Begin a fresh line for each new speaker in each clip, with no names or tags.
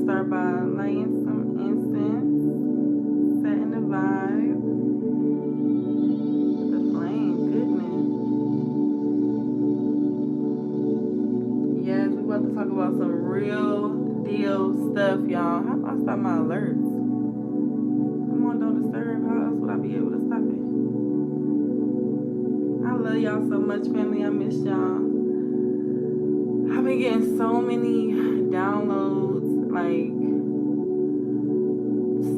start by lighting some incense, setting the vibe. The flame, goodness. Yes, we about to talk about some real deal stuff, y'all. How do I stop my alerts? Come on, don't disturb. How else would I be able to stop it? I love y'all so much, family. I miss y'all. I've been getting so many downloads, like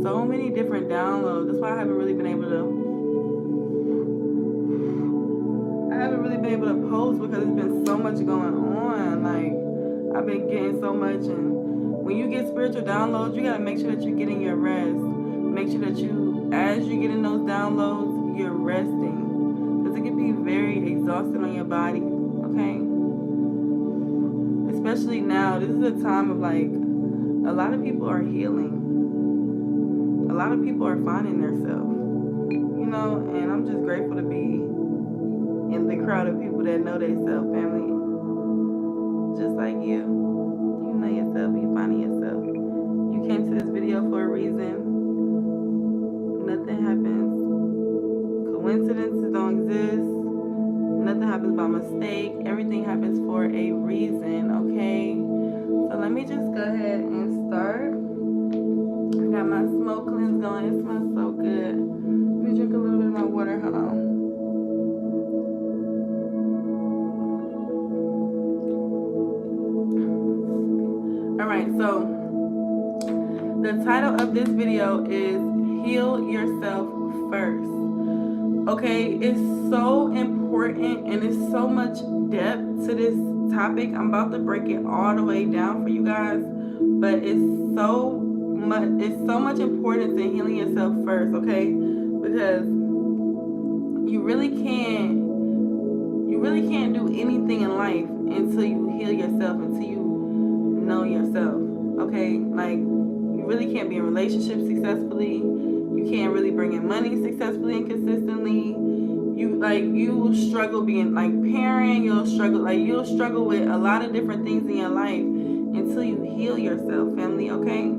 so many different downloads. That's why I haven't really been able to post, because there's been so much going on. Like, I've been getting so much, and when you get spiritual downloads, you gotta make sure that you're getting your rest. Make sure that you, as you're getting those downloads, you're resting, because it can be very exhausting on your body. Okay. Especially now, this is a time of, like, a lot of people are healing. A lot of people are finding themselves, you know, and I'm just grateful to be in the crowd of people that know themselves, family. Just like you. You know yourself, you finding yourself. You came to this video for a reason. Nothing happens. Coincidences don't exist. Nothing happens by mistake. Everything happens for a reason, okay? So let me just go ahead and start. I got my smoke cleanse going. It smells so good. Let me drink a little bit of my water. Hold on. Alright, so the title of this video is Heal Yourself First. Okay, it's so important and it's so much depth to this topic. I'm about to break it all the way down for you guys, but it's so much importance in healing yourself first, okay? Because you really can't do anything in life until you heal yourself, until you know yourself, okay? Like, you really can't be in relationships successfully. You can't really bring in money successfully and consistently. You will struggle being like parent. You'll struggle with a lot of different things in your life until you heal yourself, family, okay?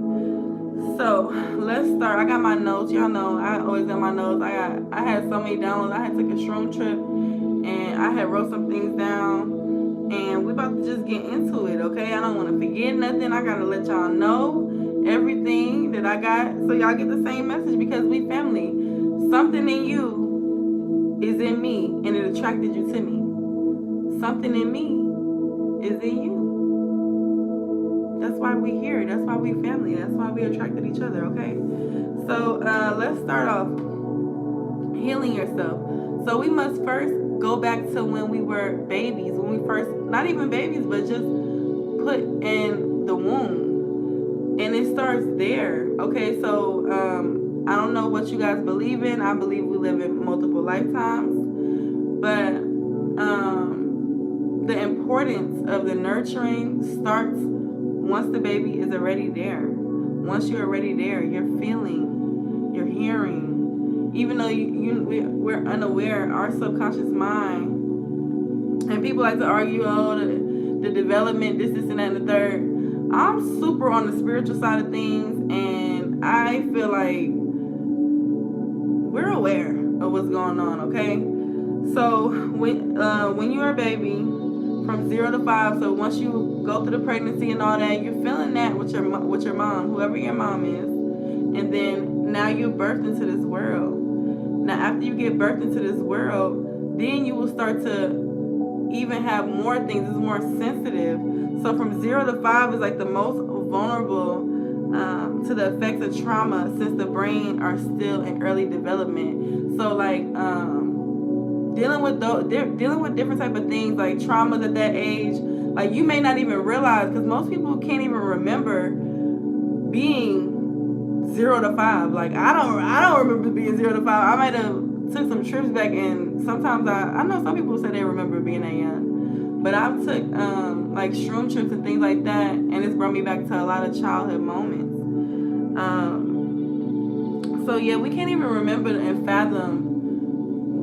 So let's start. I got my notes. Y'all know I always got my notes. I had so many downloads. I had took a shroom trip and I had wrote some things down, and we about to just get into it, okay? I don't want to forget nothing. I gotta let y'all know everything that I got, so y'all get the same message, because we family. Something in you is in me, and it attracted you to me. Something in me is in you. That's why we here. That's why we family. That's why we attracted each other, okay? So let's start off healing yourself. So we must first go back to when we were babies, when we first, not even babies, but just put in the womb. And it starts there, okay? So I don't know what you guys believe in. I believe we live in multiple lifetimes. But the importance of the nurturing starts once the baby is already there. Once you're already there, you're feeling, you're hearing. Even though we're unaware, our subconscious mind, and people like to argue, oh, the development, this, and that, and the third. I'm super on the spiritual side of things, and I feel like we're aware of what's going on, okay? So when you're a baby, from 0 to 5, so once you go through the pregnancy and all that, you're feeling that with your mom, whoever your mom is, and then now you're birthed into this world. Now after you get birthed into this world, then you will start to even have more things. It's more sensitive. So from 0 to 5 is like the most vulnerable to the effects of trauma, since the brain are still in early development. So like dealing with different type of things like traumas at that age, like you may not even realize, because most people can't even remember being 0 to 5. Like I don't remember being 0 to 5. I might have took some trips back, and sometimes I know some people say they remember being that young, but I've took like shroom trips and things like that, and it's brought me back to a lot of childhood moments. So yeah, we can't even remember and fathom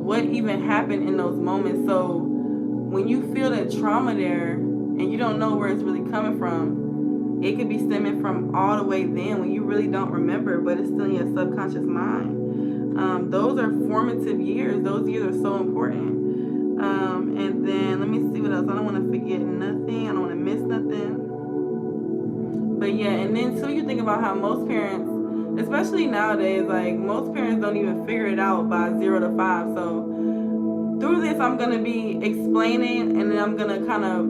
what even happened in those moments. So when you feel that trauma there and you don't know where it's really coming from, it could be stemming from all the way then when you really don't remember, but it's still in your subconscious mind. Those are formative years. Those years are so important. And then let me see what else. I don't want to forget nothing. I don't want to miss nothing. But yeah, and then too, you think about how most parents, especially nowadays, like most parents don't even figure it out by 0 to 5. So through this, I'm going to be explaining, and then I'm going to kind of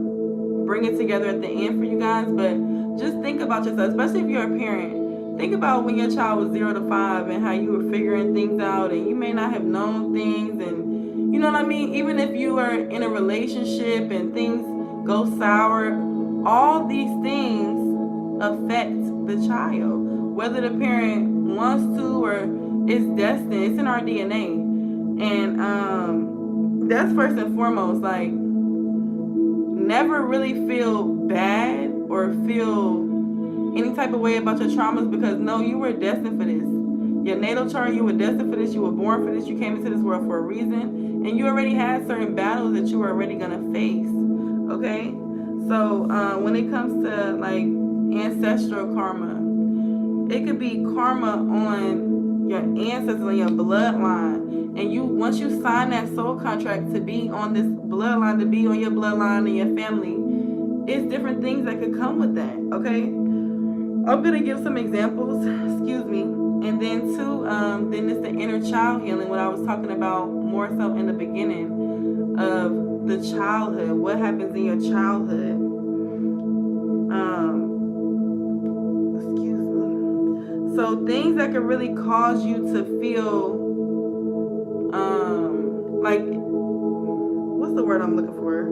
bring it together at the end for you guys. But just think about yourself, especially if you're a parent. Think about when your child was 0 to 5 and how you were figuring things out, and you may not have known things, and you know what I mean? Even if you are in a relationship and things go sour, all these things affect the child, whether the parent wants to or it's destined. It's in our DNA. And that's first and foremost. Like, never really feel bad or feel any type of way about your traumas, because no, you were destined for this. Your natal chart, you were destined for this. You were born for this. You came into this world for a reason, and you already had certain battles that you were already gonna face. Okay, so when it comes to like ancestral karma, it could be karma on your ancestors, on your bloodline, and you, once you sign that soul contract to be on this bloodline, to be on your bloodline and your family, it's different things that could come with that. Okay, I'm gonna give some examples, excuse me, and then too, then it's the inner child healing, what I was talking about more so in the beginning of the childhood. What happens in your childhood? Excuse me. So things that could really cause you to feel, like, what's the word I'm looking for?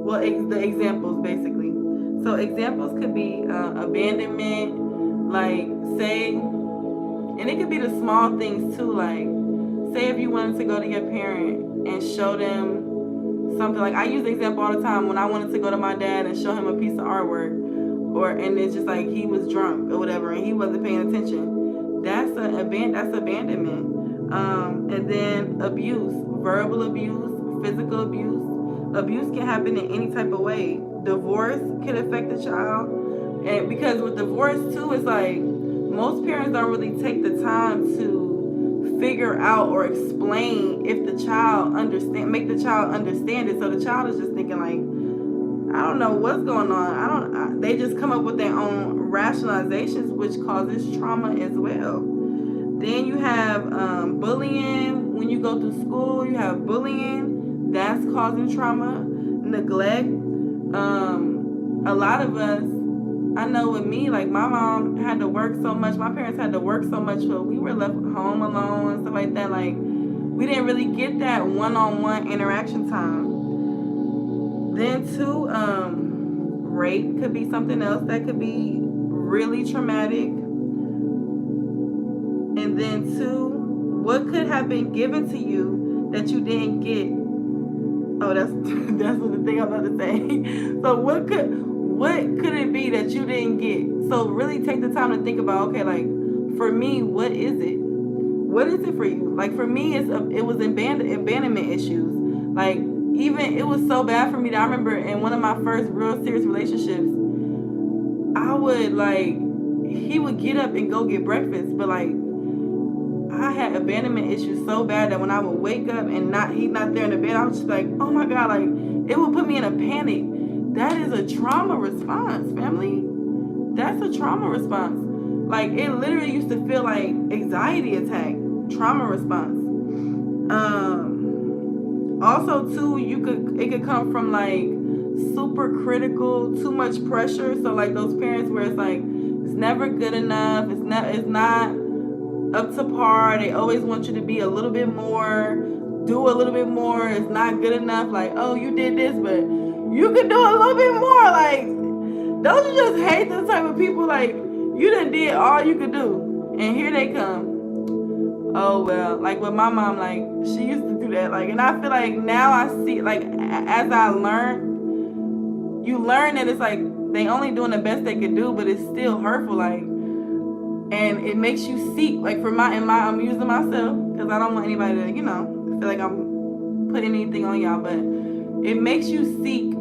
Well, the examples basically. So examples could be abandonment, like say, and it could be the small things too, like say if you wanted to go to your parent and show them something. Like I use the example all the time when I wanted to go to my dad and show him a piece of artwork, and it's just like he was drunk or whatever and he wasn't paying attention. That's abandonment. And then abuse, verbal abuse, physical abuse. Abuse can happen in any type of way. Divorce can affect the child, and because with divorce too, it's like most parents don't really take the time to figure out or explain if the child make the child understand it. So the child is just thinking like, I don't know what's going on. They just come up with their own rationalizations, which causes trauma as well. Then you have bullying. When you go through school, you have bullying. That's causing trauma. Neglect. A lot of us, I know with me, like my mom had to work so much. My parents had to work so much, so we were left home alone and stuff like that. Like we didn't really get that one-on-one interaction time. Then too, rape could be something else that could be really traumatic. And then too, what could have been given to you that you didn't get? Oh, that's the thing I'm about to say. So what could it be that you didn't get? So really take the time to think about, okay, like for me, what is it? What is it for you? Like for me, it was abandonment issues. Like even it was so bad for me that I remember in one of my first real serious relationships, I would like, he would get up and go get breakfast, but like I had abandonment issues so bad that when I would wake up and he's not there in the bed, I was just like, oh my God, like it would put me in a panic. That is a trauma response, family. That's a trauma response. Like it literally used to feel like anxiety attack, trauma response. Also too, it could come from like super critical, too much pressure. So like those parents where it's like, it's never good enough. It's not up to par. They always want you to be a little bit more, do a little bit more. It's not good enough. Like, oh, you did this, but you could do a little bit more. Like, don't you just hate those type of people? Like, you done did all you could do, and here they come. Oh well, like with my mom, like she used to do that. Like, and I feel like now I see, like as I learn, you learn that it's like they only doing the best they could do, but it's still hurtful. Like. And it makes you seek, like I'm using myself because I don't want anybody to, feel like I'm putting anything on y'all, but it makes you seek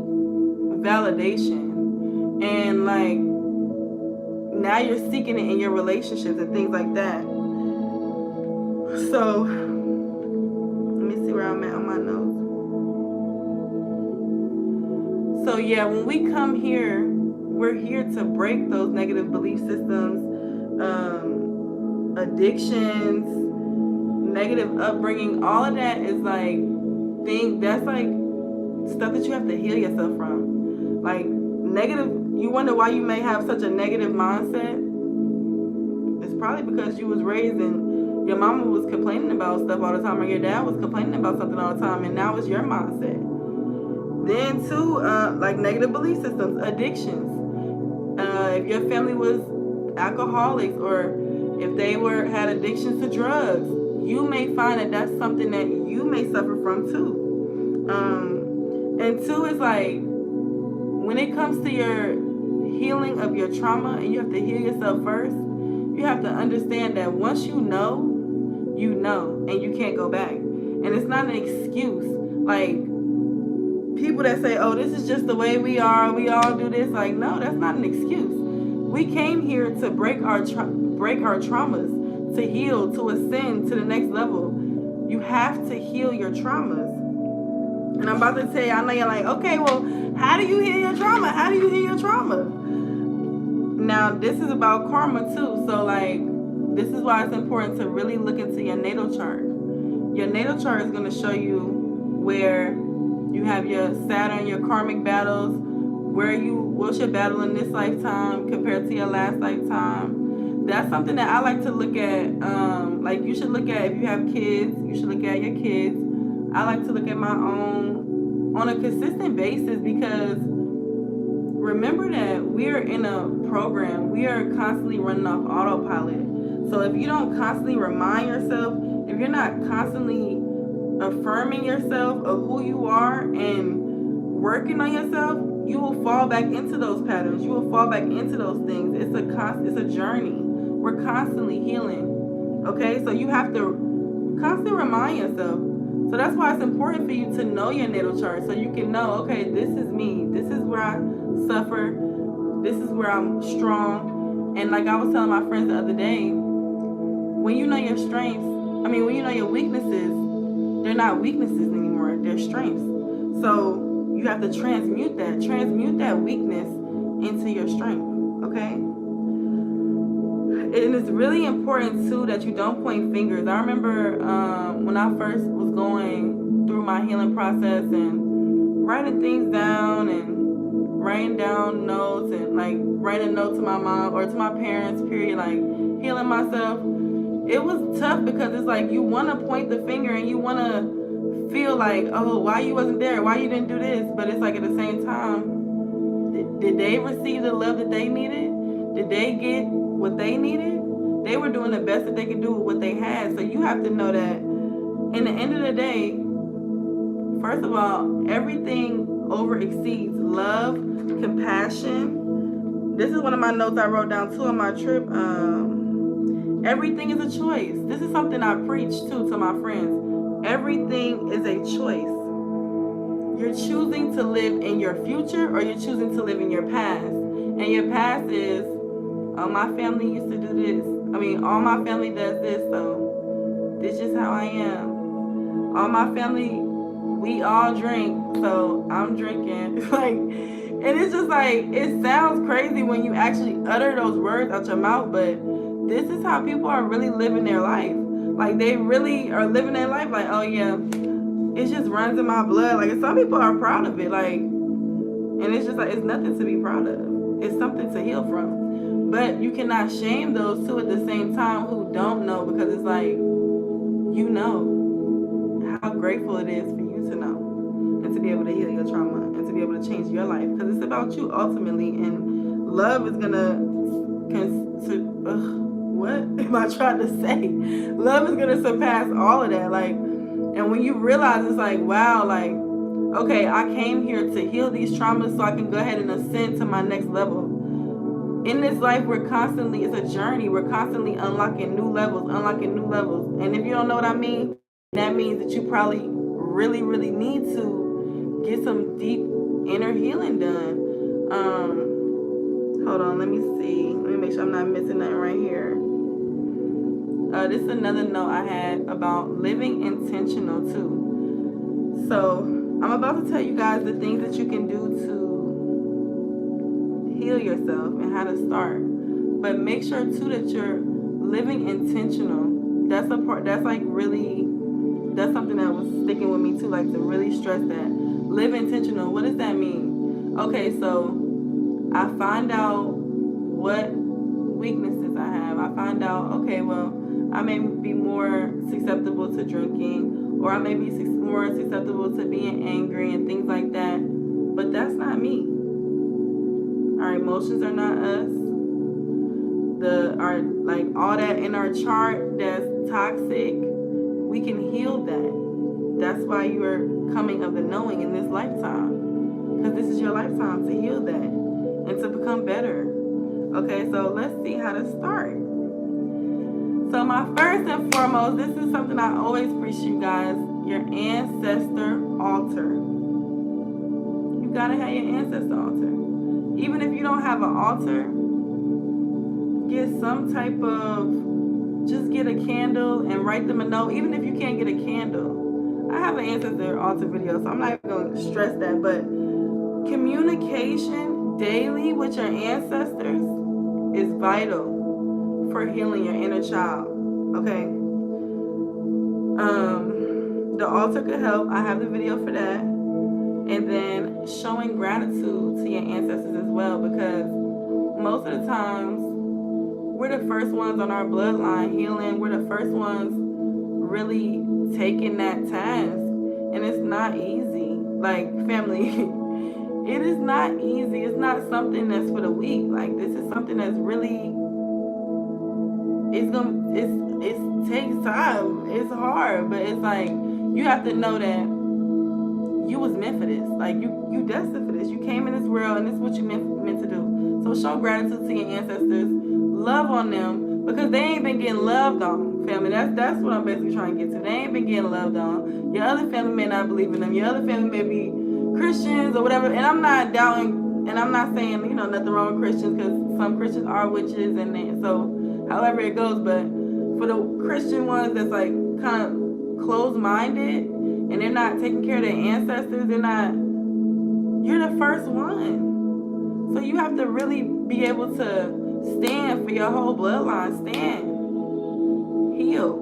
validation. And like now you're seeking it in your relationships and things like that. So let me see where I'm at on my notes. So yeah, when we come here, we're here to break those negative belief systems, addictions, negative upbringing. All of that is like that's like stuff that you have to heal yourself from. Like negative, you wonder why you may have such a negative mindset. It's probably because you was raised and your mama was complaining about stuff all the time, or your dad was complaining about something all the time, and now it's your mindset. Then too, like negative belief systems, addictions. If your family was alcoholics, or if they had addictions to drugs, you may find that that's something that you may suffer from too. And two is like, when it comes to your healing of your trauma, and you have to heal yourself first, you have to understand that once you know, and you can't go back. And it's not an excuse. Like, people that say, oh, this is just the way we are, we all do this. Like, no, that's not an excuse. We came here to break our traumas, to heal, to ascend to the next level. You have to heal your traumas. And I'm about to tell you, I know you're like, okay, well, how do you heal your trauma? How do you heal your trauma? Now, this is about karma too. So like, this is why it's important to really look into your natal chart. Your natal chart is going to show you where you have your Saturn, your karmic battles, what's your battle in this lifetime compared to your last lifetime. That's something that I like to look at. Like, you should look at, if you have kids, you should look at your kids. I like to look at my own on a consistent basis, because remember that we're in a program. We are constantly running off autopilot. So if you don't constantly remind yourself, if you're not constantly affirming yourself of who you are and working on yourself, you will fall back into those patterns. You will fall back into those things. It's a journey. We're constantly healing. Okay, so you have to constantly remind yourself. So that's why it's important for you to know your natal chart, so you can know, okay, this is me. This is where I suffer. This is where I'm strong. And like I was telling my friends the other day, when you know your strengths, when you know your weaknesses, they're not weaknesses anymore. They're strengths. So you have to transmute that weakness into your strength. Okay? And it's really important too that you don't point fingers. I remember when I first was going through my healing process and writing things down and writing down notes and like writing a note to my mom or to my parents, period, like healing myself. It was tough because it's like you want to point the finger and you want to feel like, oh, why you wasn't there? Why you didn't do this? But it's like at the same time, did they receive the love that they needed? Did they get what they needed? They were doing the best that they could do with what they had. So you have to know that in the end of the day, first of all, everything over exceeds love, compassion. This is one of my notes I wrote down too on my trip. Everything is a choice. This is something I preach too to my friends. Everything is a choice. You're choosing to live in your future, or you're choosing to live in your past. And your past is, oh, my family used to do this. All my family does this, so this is how I am. All my family, we all drink, so I'm drinking. And it's just like, it sounds crazy when you actually utter those words out your mouth, but this is how people are really living their life. Like, they really are living their life like, oh yeah, it just runs in my blood. Like, some people are proud of it, like, and it's just like, it's nothing to be proud of. It's something to heal from. But you cannot shame those two at the same time who don't know, because it's like, you know how grateful it is for you to know and to be able to heal your trauma and to be able to change your life, because it's about you ultimately. And love is gonna what am I trying to say? Love is gonna surpass all of that. Like, and when you realize, it's like, wow, like, okay, I came here to heal these traumas so I can go ahead and ascend to my next level. In this life, it's a journey. We're constantly unlocking new levels. And if you don't know what I mean, that means that you probably really, really need to get some deep inner healing done. hold on, let me see. Let me make sure I'm not missing nothing right here. This is another note I had about living intentional too. So I'm about to tell you guys the things that you can do to heal yourself and how to start. But make sure too that you're living intentional. That's a part, that's like really, that's something that was sticking with me too, like to really stress that. Live intentional. What does that mean? Okay, so I find out what weaknesses I have. I find out, okay, well, I may be more susceptible to drinking, or I may be more susceptible to being angry and things like that. But that's not me. Our emotions are not us. Our like all that in our chart that's toxic, we can heal that. That's why you are coming of the knowing in this lifetime, because this is your lifetime to heal that and to become better. Okay, so let's see how to start. So my first and foremost, this is something I always preach you guys, your ancestor altar. You gotta have your ancestor altar. Even if you don't have an altar, get some type of, just get a candle and write them a note. Even if you can't get a candle, I have an ancestor altar video, so I'm not even gonna stress that, but communication daily with your ancestors is vital for healing your inner child. Okay. The altar could help. I have the video for that. And then showing gratitude to your ancestors as well, because most of the times we're the first ones on our bloodline healing. We're the first ones really taking that task, and it's not easy. Like, family, it is not easy. It's not something that's for the weak. Like, this is something that's really, it takes time. It's hard, but it's like, you have to know that you was meant for this. Like, you destined for this. You came in this world, and this is what you meant to do. So show gratitude to your ancestors. Love on them, because they ain't been getting loved on, family. That's what I'm basically trying to get to. They ain't been getting loved on. Your other family may not believe in them. Your other family may be Christians or whatever. And I'm not doubting, and I'm not saying, nothing wrong with Christians, because some Christians are witches, and so however it goes. But for the Christian ones that's like kind of closed-minded and they're not taking care of their ancestors, you're the first one. So you have to really be able to stand for your whole bloodline. Stand. Heal.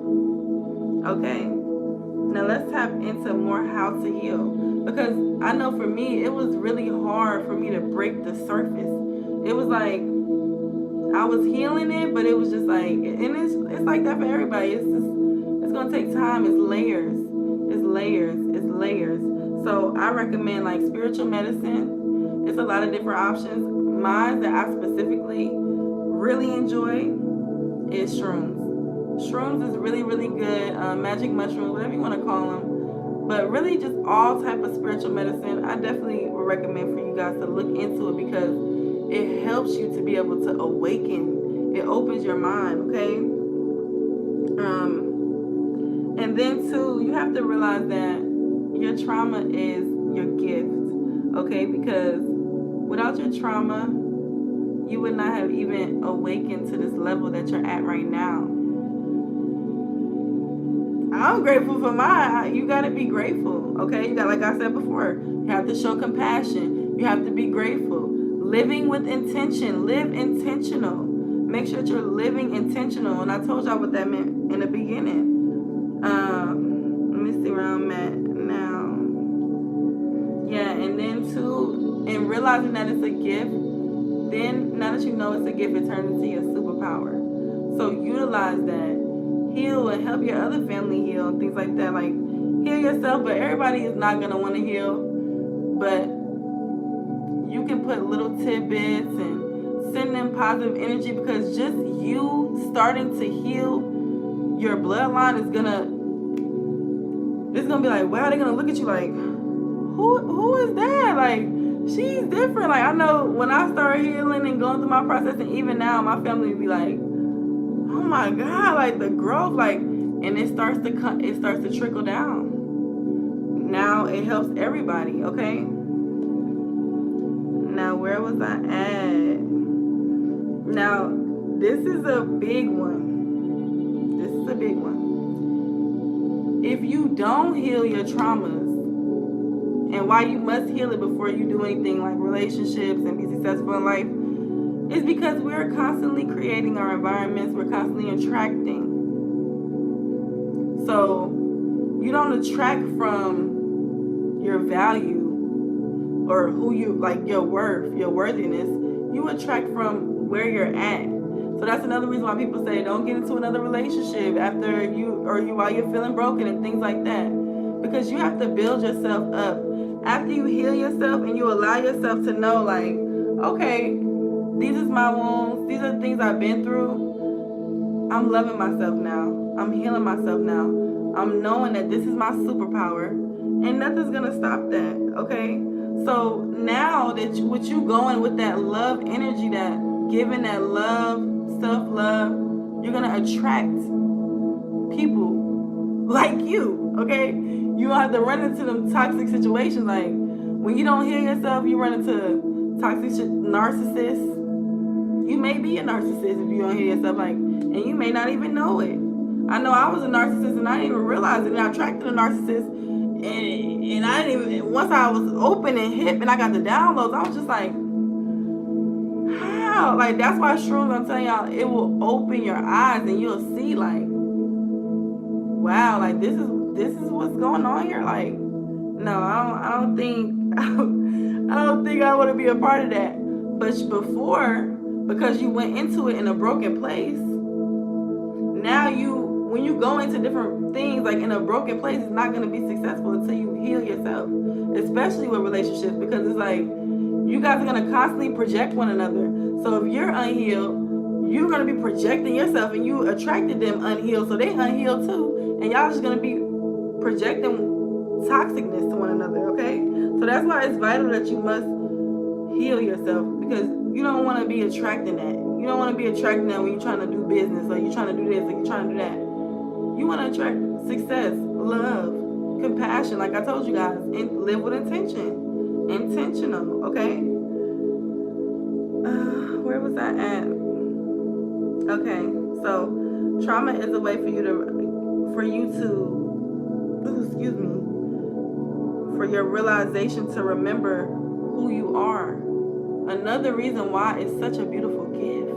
Okay. Now let's tap into more how to heal. Because I know for me, it was really hard for me to break the surface. It was like, I was healing it, but it was just like, and it's like that for everybody. It's going to take time. It's layers. It's layers. It's layers. So I recommend like spiritual medicine. It's a lot of different options. Mine that I specifically really enjoy is shrooms. Shrooms is really, really good. Magic mushrooms, whatever you want to call them. But really just all type of spiritual medicine. I definitely would recommend for you guys to look into it, because it helps you to be able to awaken. It opens your mind, okay? And then too, you have to realize that your trauma is your gift, okay? Because without your trauma, you would not have even awakened to this level that you're at right now. I'm grateful for mine. You got to be grateful, okay? You got, like I said before, you have to show compassion. You have to be grateful. Living with intention. Live intentional. Make sure that you're living intentional. And I told y'all what that meant in the beginning. Let me see where I'm at now. Yeah, and then too, and realizing that it's a gift, then now that you know it's a gift, it turns into your superpower. So utilize that. Heal and help your other family heal and things like that. Like, heal yourself, but everybody is not going to want to heal. But you can put little tidbits and send them positive energy, because just you starting to heal your bloodline is going to, it's going to be like, wow, they're going to look at you like, who is that? Like, she's different. Like, I know when I started healing and going through my process, and even now, my family would be like, oh my God, like the growth, like, and it starts to trickle down. Now it helps everybody, okay? Now, where was I at? Now, this is a big one. This is a big one. If you don't heal your traumas, and why you must heal it before you do anything like relationships and be successful in life, is because we're constantly creating our environments, we're constantly attracting. So you don't attract from your value or who you, like your worth, your worthiness. You attract from where you're at. So that's another reason why people say don't get into another relationship after you, or you while you're feeling broken and things like that. Because you have to build yourself up. After you heal yourself and you allow yourself to know, like, okay, these is my wounds, these are the things I've been through. I'm loving myself now. I'm healing myself now. I'm knowing that this is my superpower, and nothing's gonna stop that. Okay. So now that with you going with that love energy, that giving that love, self-love, you're gonna attract people like you. Okay. You don't have to run into them toxic situations. Like when you don't heal yourself, you run into toxic narcissists. You may be a narcissist if you don't heal yourself, like, and you may not even know it. I know I was a narcissist and I didn't even realize it. And I attracted a narcissist, and I didn't even. Once I was open and hip and I got the downloads, I was just like, how? Like that's why shrooms, I'm telling y'all, it will open your eyes and you'll see like, wow, like this is what's going on here. Like, no, I don't think I don't think I want to be a part of that. But before, because you went into it in a broken place, now when you go into different things like in a broken place, it's not going to be successful until you heal yourself, especially with relationships, because it's like you guys are going to constantly project one another. So if you're unhealed, you're going to be projecting yourself, and you attracted them unhealed, so they unhealed too, and y'all just going to be projecting toxicness to one another. Okay, so that's why it's vital that you must heal yourself, because you don't want to be attracting that. You don't want to be attracting that when you're trying to do business, or you're trying to do this, or you're trying to do that. You want to attract success, love, compassion, like I told you guys, and live with intention. Intentional, okay? Where was I at? Okay, so trauma is a way for you to for your realization to remember who you are. Another reason why it's such a beautiful gift.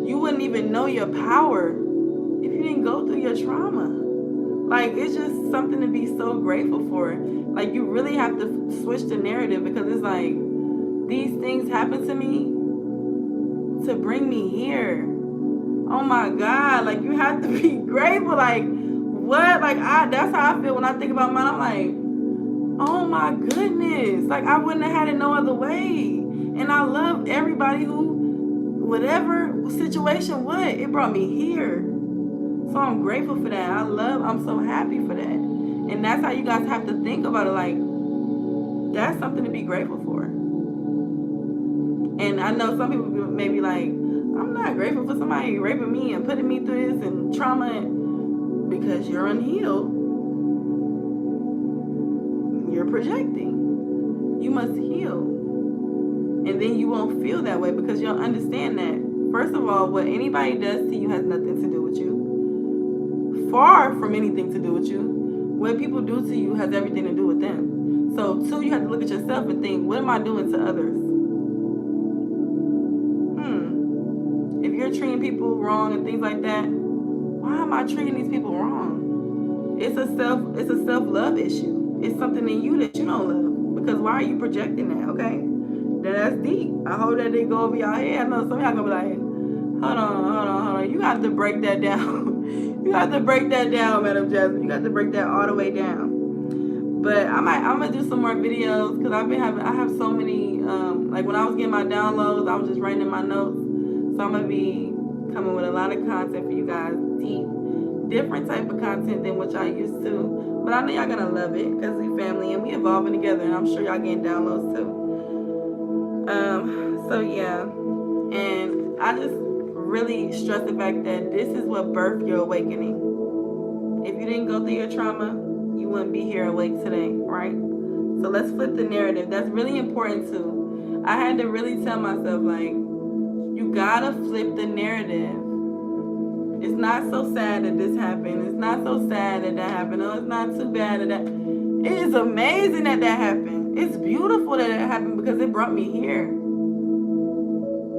You wouldn't even know your power if you didn't go through your trauma. Like, it's just something to be so grateful for. Like, you really have to switch the narrative, because it's like, these things happen to me to bring me here. Oh my God, like, you have to be grateful. Like, what? Like, that's how I feel when I think about mine. I'm like, oh my goodness, like I wouldn't have had it no other way. And I love everybody who, whatever situation, it brought me here. So I'm grateful for that. I'm so happy for that. And that's how you guys have to think about it. Like, that's something to be grateful for. And I know some people may be like, I'm not grateful for somebody raping me and putting me through this and trauma, because you're unhealed. You're projecting. You must heal. And then you won't feel that way, because you'll understand that, first of all, what anybody does to you has nothing to do with you. Far from anything to do with you. What people do to you has everything to do with them. So, two, you have to look at yourself and think, what am I doing to others? If you're treating people wrong and things like that, why am I treating these people wrong? It's a self-love issue. It's something in you that you don't love. Because why are you projecting that, okay? That's deep. I hope that didn't go over y'all head. I know some of y'all gonna be like, hold on. You got to break that down. You got to break that down, Madam Jasmine. You got to break that all the way down. But I'm gonna do some more videos, because I have so many, like when I was getting my downloads, I was just writing in my notes. So I'm gonna be coming with a lot of content for you guys, different type of content than what y'all used to. But I know y'all gonna love it, because we family and we evolving together, and I'm sure y'all getting downloads too. So yeah, and I just really stress the fact that this is what birthed your awakening. If you didn't go through your trauma, you wouldn't be here awake today, right? So let's flip the narrative. That's really important too. I had to really tell myself, like, you gotta flip the narrative. It's not so sad that this happened. It's not so sad that that happened. Oh, it's not too bad that that. It is amazing that that happened. It's beautiful that it happened because it brought me here.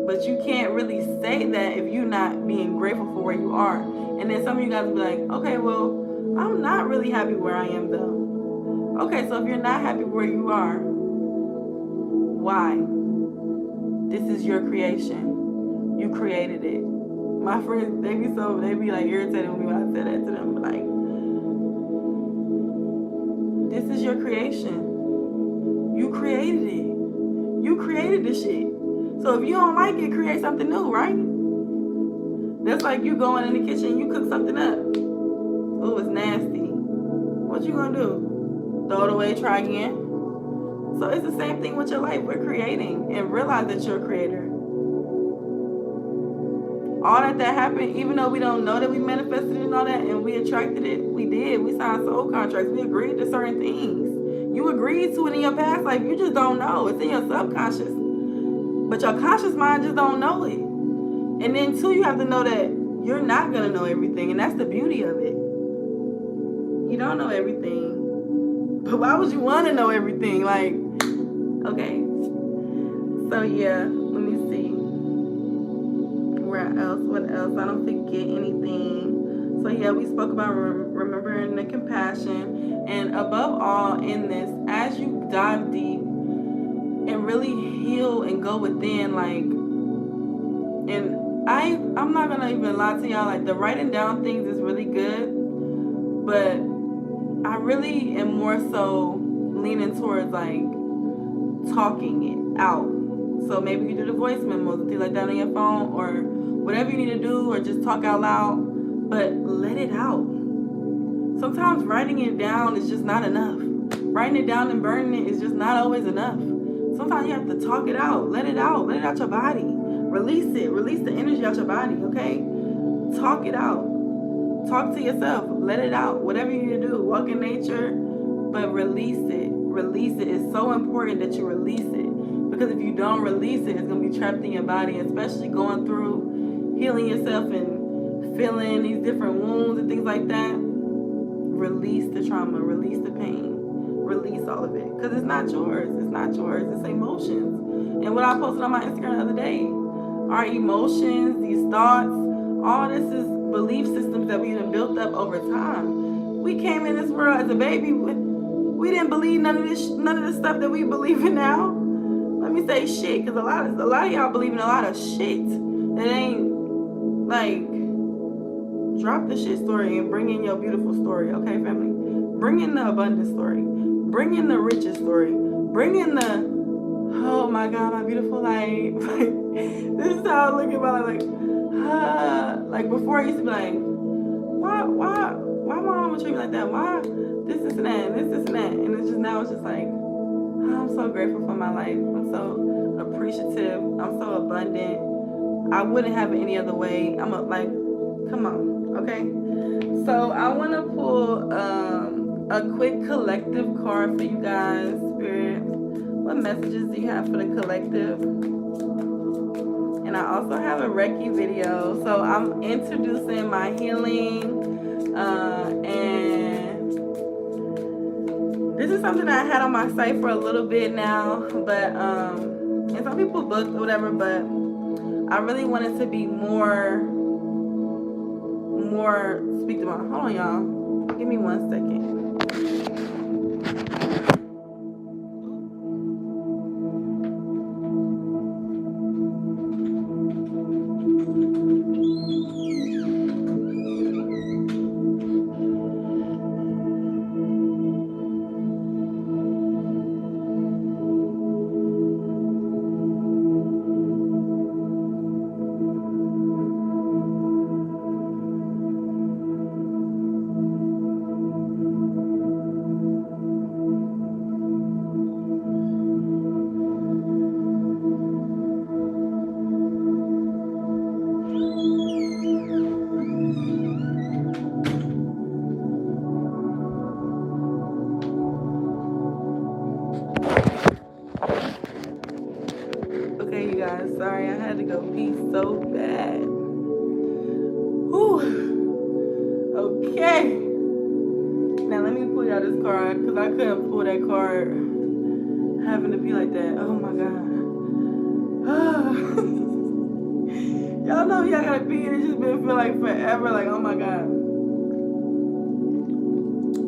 But you can't really say that if you're not being grateful for where you are. And then some of you guys will be like, okay, well, I'm not really happy where I am though. Okay, so if you're not happy where you are, why? This is your creation. You created it. My friends, they be like irritated with me when I say that to them. But like, this is your creation. You created it. You created this shit. So if you don't like it, create something new, right? That's like you going in the kitchen, you cook something up. Oh, it's nasty. What you gonna do? Throw it away, try again? So it's the same thing with your life. We're creating, and realize that you're a creator. All that happened, even though we don't know that we manifested it and all that, and we attracted it, we did. We signed soul contracts. We agreed to certain things. You agreed to it in your past life. You just don't know. It's in your subconscious. But your conscious mind just don't know it. And then too, you have to know that you're not going to know everything. And that's the beauty of it. You don't know everything. But why would you want to know everything? Like, okay. So yeah, let me see. Where else? What else? I don't forget anything. So yeah, we spoke about remembering the compassion. And above all in this, as you dive deep and really heal and go within, like, and I'm not gonna even lie to y'all, like, the writing down things is really good, but I really am more so leaning towards like talking it out. So maybe you do the voice memos and things like that on your phone, or whatever you need to do, or just talk out loud, but let it out. Sometimes writing it down is just not enough. Writing it down and burning it is just not always enough. Sometimes you have to talk it out, let it out your body. Release it, release the energy out your body, okay? Talk it out. Talk to yourself, let it out. Whatever you need to do, walk in nature, but release it. Release it. It's so important that you release it. Because if you don't release it, it's going to be trapped in your body, especially going through healing yourself and feeling these different wounds and things like that. Release the trauma, release the pain, release all of it. Because it's not yours. It's not yours. It's emotions. And what I posted on my Instagram the other day, our emotions, these thoughts, all this is belief systems that we've built up over time. We came in this world as a baby. We didn't believe none of this stuff that we believe in now. Let me say shit, because a lot of y'all believe in a lot of shit that ain't, like, drop the shit story and bring in your beautiful story, okay, family? Bring in the abundant story. Bring in the richest story. Bring in the, oh my God, my beautiful life. Like, this is how I look at my life, like before I used to be like, why my mom would treat me like that? Why this and that, and this and that? And it's just, now it's just like, I'm so grateful for my life. I'm so appreciative. I'm so abundant. I wouldn't have it any other way. I'm like, come on, okay? So I want to pull a quick collective card for you guys, Spirit. What messages do you have for the collective? And I also have a Reiki video. So I'm introducing my healing, and this is something I had on my site for a little bit now, but and some people booked or whatever, but I really wanted to be more speak to my, hold on y'all, give me 1 second. guys. Sorry, I had to go pee so bad. Whew. Okay. Now let me pull y'all this card because I couldn't pull that card having to be like that. Oh my god. Y'all know y'all gotta pee and it's just been feel like forever. Like, oh my god.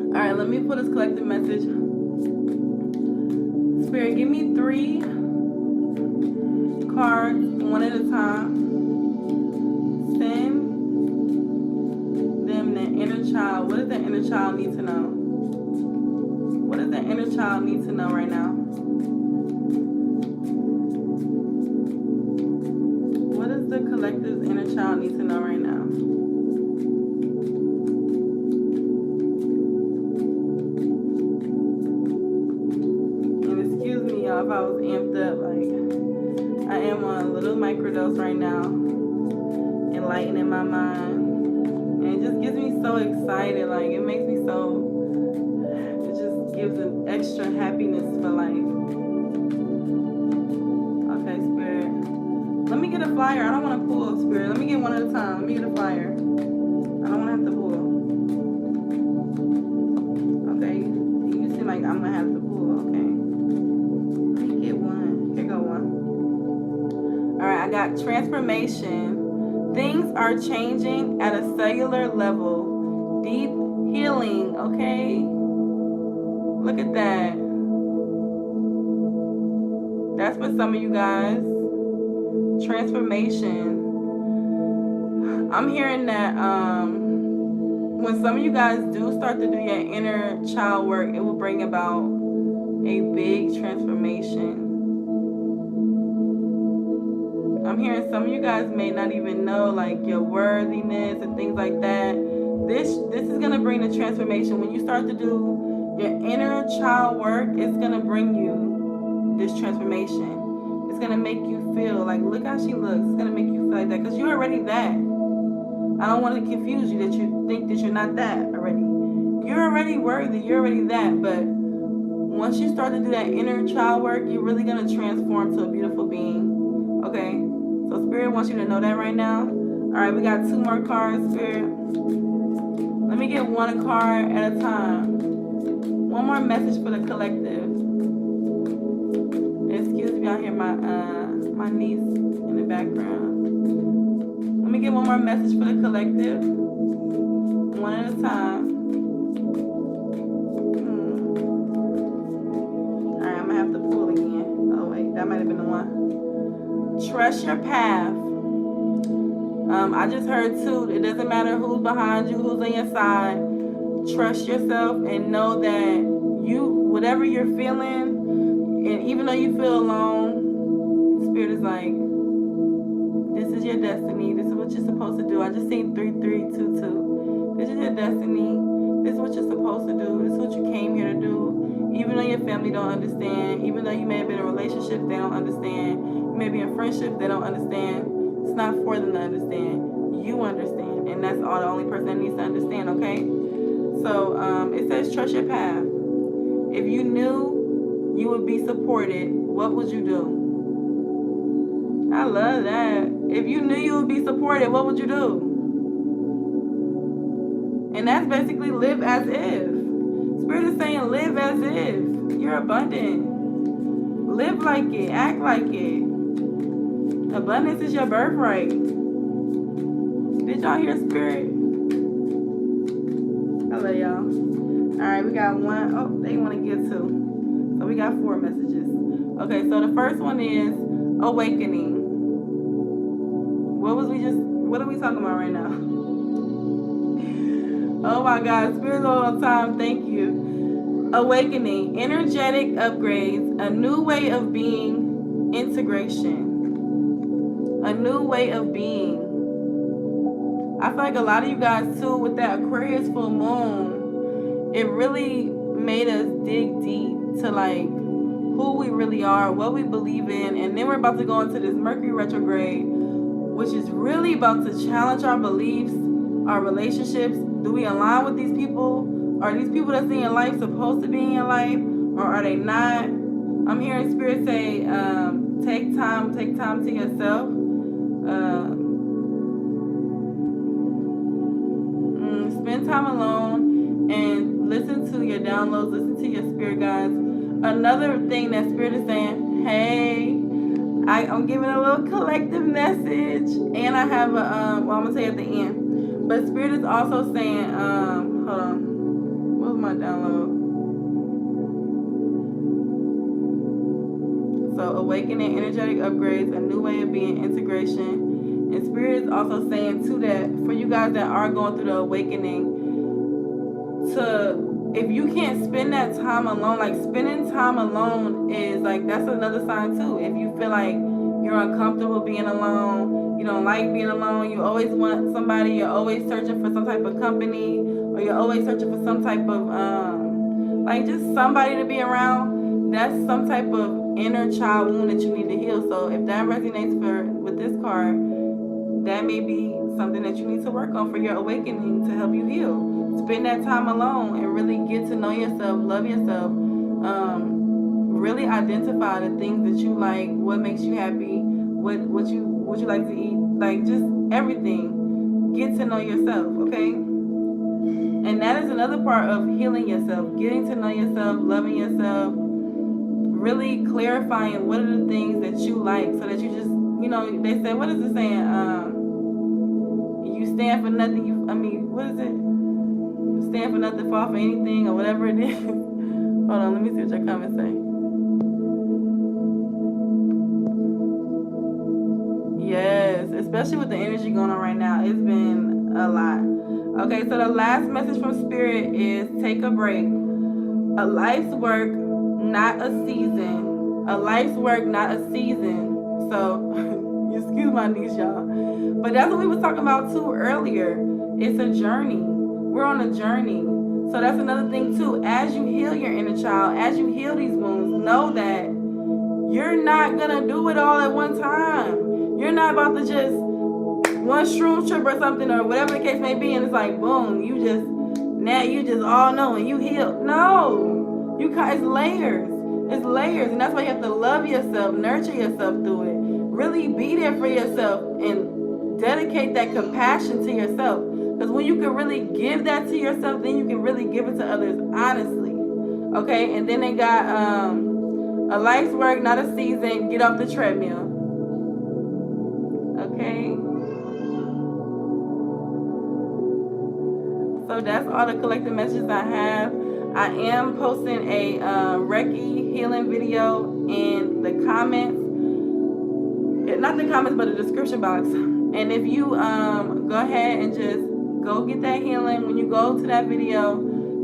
Alright, let me pull this collective message. Spirit, give me 3 cards, one at a time. Send them the inner child. What does the inner child need to know? What does the inner child need to know right now? What does the collective's inner child need to know right now? And excuse me, y'all, if I was amped up. Like, I am on a little microdose right now, enlightening my mind. And it just gets me so excited. Like, it makes me so, it just gives an extra happiness for life. Okay, Spirit. Let me get a flyer. I don't want to pull, Spirit. Let me get one at a time. Let me get a flyer. I don't want to have to pull. Okay, you seem like I'm going to have to pull. Okay. Let me get one. Here go one. Alright, I got transformation. Things are changing at a cellular level. Deep healing, okay? Look at that. That's for some of you guys. Transformation. I'm hearing that when some of you guys do start to do your inner child work, it will bring about a big transformation. I'm hearing some of you guys may not even know, like, your worthiness and things like that. This is going to bring the transformation. When you start to do your inner child work, it's going to bring you this transformation. It's going to make you feel like, look how she looks. It's going to make you feel like that because you're already that. I don't want to confuse you that you think that you're not that already. You're already worthy. You're already that. But once you start to do that inner child work, you're really going to transform to a beautiful being. Okay? So Spirit wants you to know that right now. Alright, we got 2 more cards, Spirit. Let me get one card at a time. One more message for the collective. Excuse me, y'all hear my niece in the background. Let me get one more message for the collective. One at a time. Alright, I'm gonna have to pull again. Oh wait, that might have been the one. Trust your path. I just heard too, it doesn't matter who's behind you, who's on your side. Trust yourself and know that whatever you're feeling, and even though you feel alone, Spirit is like, this is your destiny. This is what you're supposed to do. I just seen 3322. This is your destiny. This is what you're supposed to do. This is what you came here to do. Even though your family don't understand, even though you may have been in a relationship, they don't understand. You may be in friendship, they don't understand. It's not for them to understand. You understand. And that's all the only person that needs to understand, okay? So it says trust your path. If you knew you would be supported, what would you do? I love that. If you knew you would be supported, what would you do? And that's basically live as if. Spirit is saying live as if. You're abundant. Live like it. Act like it. Abundance is your birthright. Did y'all hear Spirit? I love y'all. Alright, we got one. Oh, they want to get 2. So we got 4 messages. Okay, so the first one is awakening. What are we talking about right now? Oh my God, Spirit's all the time. Thank you. Awakening, energetic upgrades, a new way of being, integration. A new way of being. I feel like a lot of you guys too, with that Aquarius full moon, it really made us dig deep to like who we really are, what we believe in, and then we're about to go into this Mercury retrograde, which is really about to challenge our beliefs, our relationships. Do we align with these people? Are these people that's in your life supposed to be in your life, or are they not? I'm hearing Spirit say, take time take time to yourself. Spend time alone and listen to your downloads, listen to your spirit guides. Another thing that spirit is saying, hey, I'm giving a little collective message, and I have a I'm gonna say at the end. But spirit is also saying, hold on, what was my download? So awakening, energetic upgrades, a new way of being, integration. And spirit is also saying too that for you guys that are going through the awakening, if you can't spend that time alone, like spending time alone is like, that's another sign too. If you feel like you're uncomfortable being alone, you don't like being alone, you always want somebody, you're always searching for some type of company, or you're always searching for some type of like just somebody to be around, that's some type of inner child wound that you need to heal. So if that resonates with this card, that may be something that you need to work on for your awakening to help you heal. Spend that time alone and really get to know yourself, love yourself, really identify the things that you like, what makes you happy, what you like to eat, like just everything. Get to know yourself, okay? And that is another part of healing yourself, getting to know yourself, loving yourself, really clarifying what are the things that you like, so that you just, they say, what is it saying? You stand for nothing. What is it? Stand for nothing, fall for anything, or whatever it is. Hold on, let me see what your comments say. Yes, especially with the energy going on right now, it's been a lot. Okay, so the last message from spirit is take a break. A life's work, not a season. A life's work, not a season. So, excuse my niece, y'all. But that's what we was talking about too earlier. It's a journey. We're on a journey. So that's another thing too. As you heal your inner child, as you heal these wounds, know that you're not gonna do it all at one time. You're not about to just one shroom trip or something, or whatever the case may be, and it's like boom, you just all know and you heal. No, it's layers. It's layers, and that's why you have to love yourself, nurture yourself through it. Really be there for yourself and dedicate that compassion to yourself. Because when you can really give that to yourself, then you can really give it to others honestly. Okay, and then they got a life's work, not a season. Get off the treadmill. Okay. So that's all the collective messages I have. I am posting a Reiki healing video in the comments. Not the comments, but the description box. And if you go ahead and just go get that healing, when you go to that video,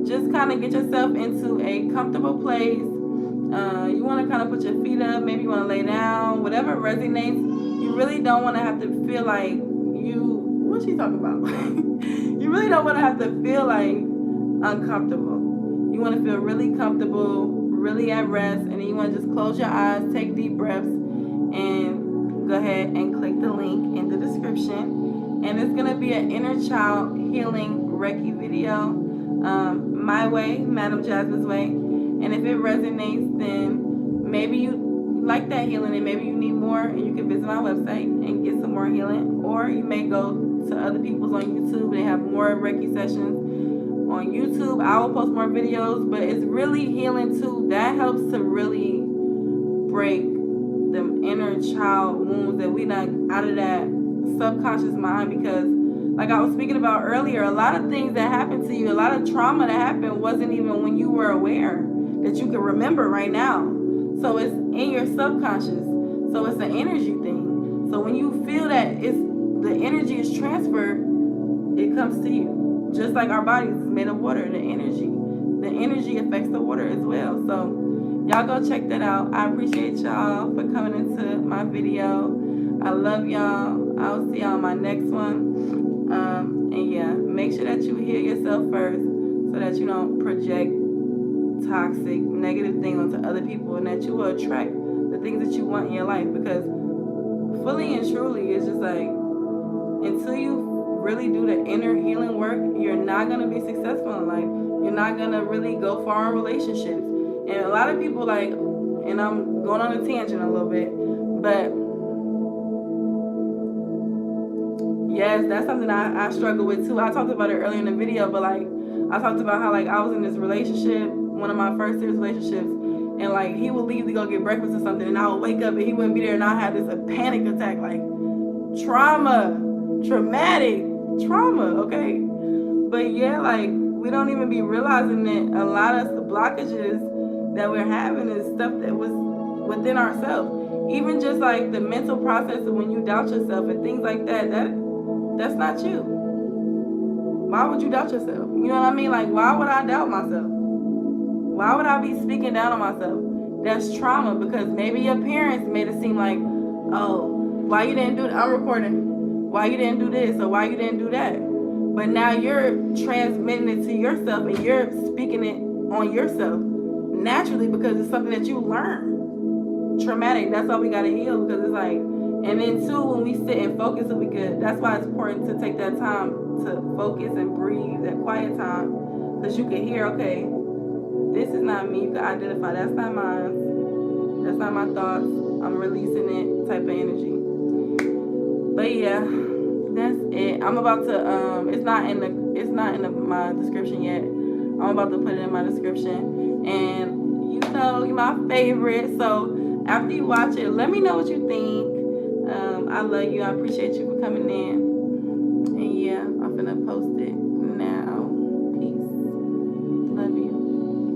just kind of get yourself into a comfortable place. You want to kind of put your feet up, maybe you want to lay down, whatever resonates. You really don't want to have to feel like what's she talking about? You really don't want to have to feel like uncomfortable. You want to feel really comfortable, really at rest, and then you want to just close your eyes, take deep breaths, and go ahead and click the link in the description. And it's going to be an inner child healing Reiki video, my way, Madam Jasmine's way. And if it resonates, then maybe you like that healing and maybe you need more, and you can visit my website and get some more healing. Or you may go to other people's on YouTube. They have more Reiki sessions on YouTube. I will post more videos, but it's really healing too. That helps to really break them inner child wounds that we not out of that subconscious mind. Because like I was speaking about earlier, a lot of things that happened to you, a lot of trauma that happened wasn't even when you were aware that you can remember right now. So it's in your subconscious. So it's an energy thing. So when you feel that the energy is transferred, it comes to you. Just like our bodies is made of water, the energy affects the water as well. So y'all go check that out. I appreciate y'all for coming into my video. I love y'all. I'll see y'all on my next one. And yeah, make sure that you heal yourself first so that you don't project toxic, negative things onto other people, and that you will attract the things that you want in your life. Because fully and truly, it's just like, until you really do the inner healing work, you're not going to be successful in life. You're not going to really go far in relationships. And a lot of people and I'm going on a tangent a little bit, but Yes, that's something I struggle with too. I talked about it earlier in the video, but like I talked about how like I was in this relationship, one of my first serious relationships, and like he would leave to go get breakfast or something, and I would wake up and he wouldn't be there, and I had this panic attack, like traumatic trauma, okay? But yeah, like we don't even be realizing that a lot of the blockages that we're having is stuff that was within ourselves. Even just like the mental process of when you doubt yourself and things like that, that's not you. Why would you doubt yourself? You know what I mean? Like, why would I doubt myself? Why would I be speaking down on myself? That's trauma, because maybe your parents made it seem like, oh, why you didn't do that? I'm recording. Why you didn't do this, or why you didn't do that? But now you're transmitting it to yourself, and you're speaking it on yourself naturally because it's something that you learn. Traumatic. That's why we gotta heal, because it's like, and then too, when we sit and focus, so we could. That's why it's important to take that time to focus and breathe, that quiet time, because you can hear, okay, this is not me. You can identify, that's not mine. That's not my thoughts. I'm releasing it, type of energy. But yeah, that's it. I'm about to it's not in my description yet. I'm about to put it in my description. And you know, you're my favorite. So after you watch it, let me know what you think. I love you. I appreciate you for coming in. And yeah, I'm gonna post it.